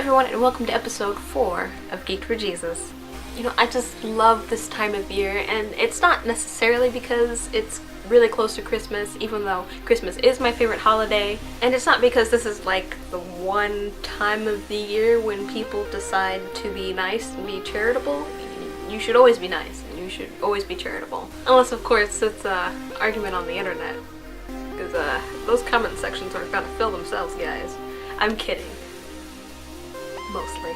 everyone, and welcome to episode 4 of Geeked for Jesus. I just love this time of year, and it's not necessarily because it's really close to Christmas, even though Christmas is my favorite holiday, and it's not because this is like the one time of the year when people decide to be nice and be charitable. You should always be nice, and you should always be charitable. Unless, of course, it's an argument on the internet, because those comment sections are gonna fill themselves, guys. I'm kidding. Mostly.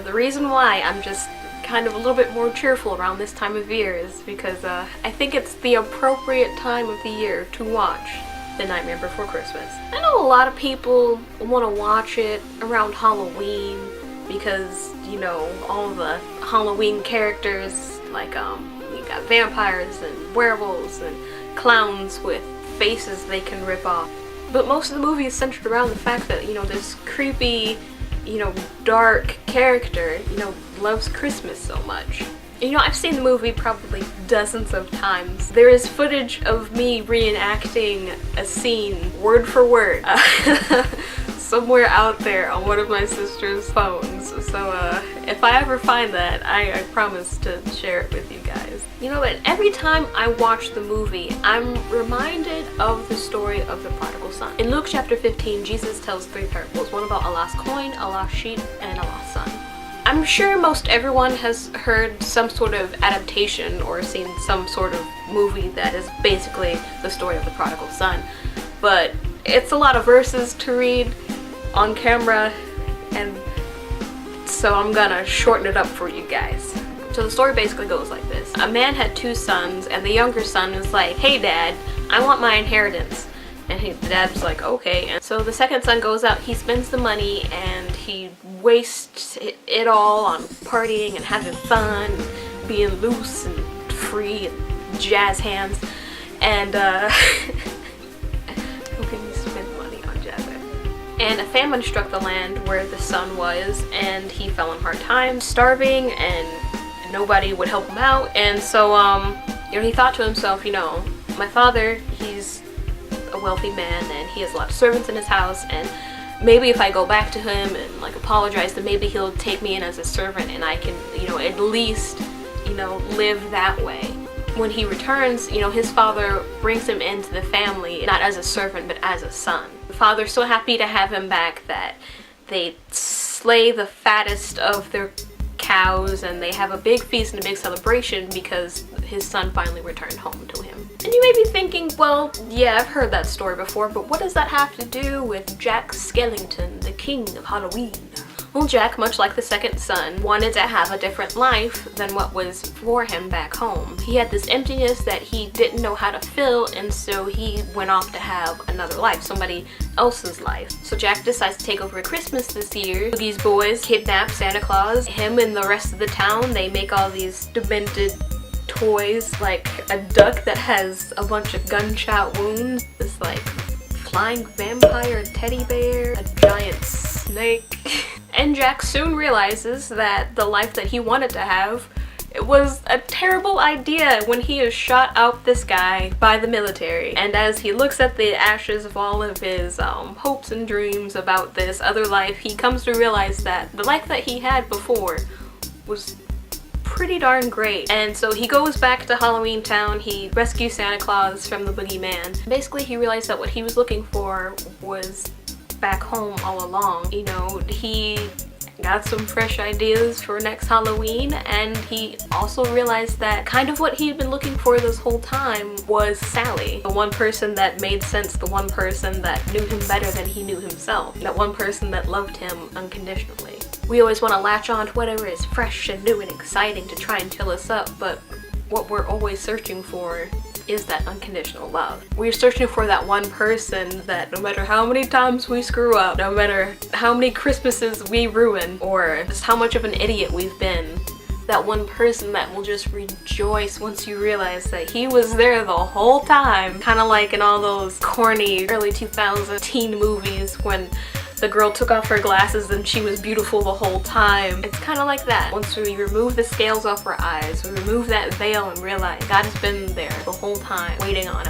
The reason why I'm just kind of a little bit more cheerful around this time of year is because I think it's the appropriate time of the year to watch The Nightmare Before Christmas. I know a lot of people want to watch it around Halloween because, all the Halloween characters, like, you got vampires and werewolves and clowns with faces they can rip off. But most of the movie is centered around the fact that, this creepy, dark character, loves Christmas so much. I've seen the movie probably dozens of times. There is footage of me reenacting a scene, word for word, somewhere out there on one of my sister's phones. So, if I ever find that, I promise to share it with you guys. But every time I watch the movie, I'm reminded of the story of the prodigal son. In Luke chapter 15, Jesus tells 3 parables, one about a lost coin, a lost sheep, and a lost son. I'm sure most everyone has heard some sort of adaptation or seen some sort of movie that is basically the story of the prodigal son, but it's a lot of verses to read on camera, and so I'm gonna shorten it up for you guys. So the story basically goes like this. A man had 2 sons, and the younger son was like, "Hey dad, I want my inheritance." And the dad's like, "Okay." And so the second son goes out, he spends the money, and he wastes it all on partying and having fun, and being loose and free and jazz hands. And who can you spend money on jazz hands? And a famine struck the land where the son was, and he fell in hard times, starving, and nobody would help him out. And so he thought to himself, my father, he's a wealthy man, and he has a lot of servants in his house, and maybe if I go back to him and apologize, then maybe he'll take me in as a servant, and I can at least live that way. When he returns, his father brings him into the family, not as a servant but as a son. The father's so happy to have him back that they slay the fattest of their cows, and they have a big feast and a big celebration because his son finally returned home to him. And you may be thinking, well, yeah, I've heard that story before, but what does that have to do with Jack Skellington, the king of Halloween? Well, Jack, much like the second son, wanted to have a different life than what was for him back home. He had this emptiness that he didn't know how to fill, and so he went off to have another life, somebody else's life. So Jack decides to take over Christmas this year. Boogie's boys kidnap Santa Claus. Him and the rest of the town, they make all these demented toys, like a duck that has a bunch of gunshot wounds, this flying vampire teddy bear, a giant snake. And Jack soon realizes that the life that he wanted to have, it was a terrible idea when he is shot out the sky by the military. And as he looks at the ashes of all of his hopes and dreams about this other life, he comes to realize that the life that he had before was pretty darn great. And so he goes back to Halloween Town, he rescues Santa Claus from the boogeyman. Basically, he realized that what he was looking for was back home all along. He got some fresh ideas for next Halloween, and he also realized that kind of what he'd been looking for this whole time was Sally. The one person that made sense, the one person that knew him better than he knew himself, that one person that loved him unconditionally. We always want to latch on to whatever is fresh and new and exciting to try and fill us up, but what we're always searching for is that unconditional love. We're searching for that one person that no matter how many times we screw up, no matter how many Christmases we ruin, or just how much of an idiot we've been, that one person that will just rejoice once you realize that he was there the whole time. Kind of like in all those corny early 2000s teen movies when the girl took off her glasses and she was beautiful the whole time. It's kind of like that. Once we remove the scales off our eyes, we remove that veil and realize God has been there the whole time, waiting on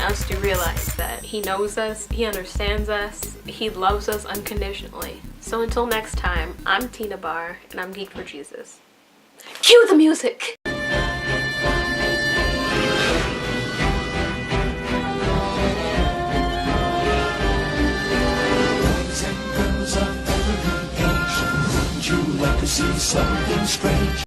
us to realize that He knows us, He understands us, He loves us unconditionally. So until next time, I'm Tina Barr, and I'm Geeked for Jesus. Cue the music! Boys and girls of every age, would you like to see something strange?